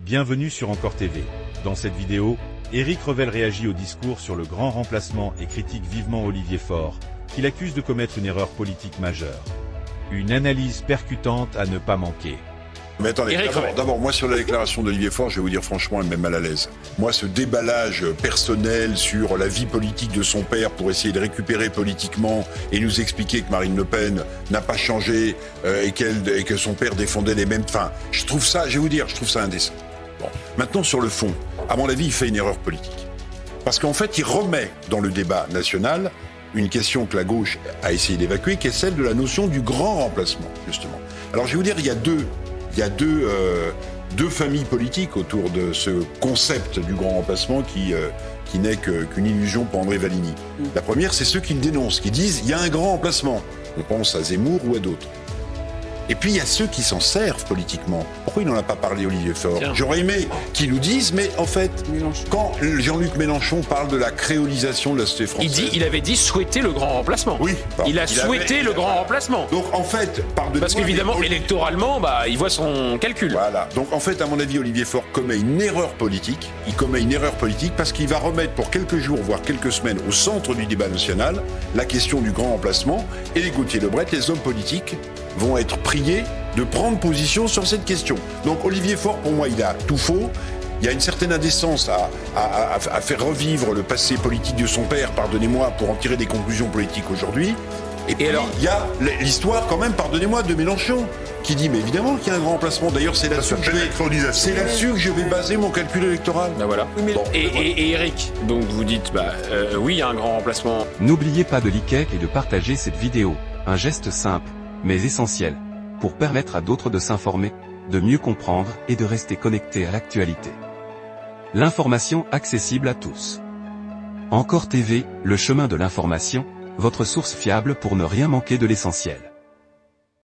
Bienvenue sur Encore TV. Dans cette vidéo, Éric Revel réagit au discours sur le grand remplacement et critique vivement Olivier Faure, qu'il accuse de commettre une erreur politique majeure. Une analyse percutante à ne pas manquer. Mais attendez, d'abord, moi sur la déclaration d'Olivier Faure, je vais vous dire franchement, elle me met mal à l'aise. Moi, ce déballage personnel sur la vie politique de son père pour essayer de récupérer politiquement et nous expliquer que Marine Le Pen n'a pas changé et que son père défendait les mêmes... Enfin, je trouve ça, je vais vous dire, je trouve ça indécent. Bon. Maintenant, sur le fond, à mon avis, il fait une erreur politique. Parce qu'en fait, il remet dans le débat national une question que la gauche a essayé d'évacuer, qui est celle de la notion du grand remplacement, justement. Alors, je vais vous dire, il y a deux familles politiques autour de ce concept du grand remplacement qui n'est qu'une illusion pour André Valigny. La première, c'est ceux qui le dénoncent, qui disent il y a un grand remplacement. On pense à Zemmour ou à d'autres. Et puis il y a ceux qui s'en servent politiquement. Pourquoi il n'en a pas parlé, Olivier Faure? J'aurais aimé qu'ils nous disent, mais en fait, quand Jean-Luc Mélenchon parle de la créolisation de la société française... Il avait dit souhaiter le grand remplacement. Oui. Il a souhaité le grand remplacement. Donc en fait, parce qu'évidemment, électoralement, il voit son calcul. Voilà. Donc en fait, à mon avis, Olivier Faure commet une erreur politique. Il commet une erreur politique parce qu'il va remettre pour quelques jours, voire quelques semaines, au centre du débat national, la question du grand remplacement. Et les Gauthier Lebret, les hommes politiques, vont être priés de prendre position sur cette question. Donc Olivier Faure, pour moi, il a tout faux. Il y a une certaine indécence à faire revivre le passé politique de son père, pardonnez-moi, pour en tirer des conclusions politiques aujourd'hui. Et puis, alors, il y a l'histoire quand même, pardonnez-moi, de Mélenchon, qui dit, mais évidemment qu'il y a un grand remplacement. D'ailleurs, c'est là-dessus que je vais baser mon calcul électoral. Voilà. Bon, et Éric, donc vous dites, oui, il y a un grand remplacement. N'oubliez pas de liker et de partager cette vidéo. Un geste simple, mais essentiel, pour permettre à d'autres de s'informer, de mieux comprendre et de rester connectés à l'actualité. L'information accessible à tous. Encore TV, le chemin de l'information, votre source fiable pour ne rien manquer de l'essentiel.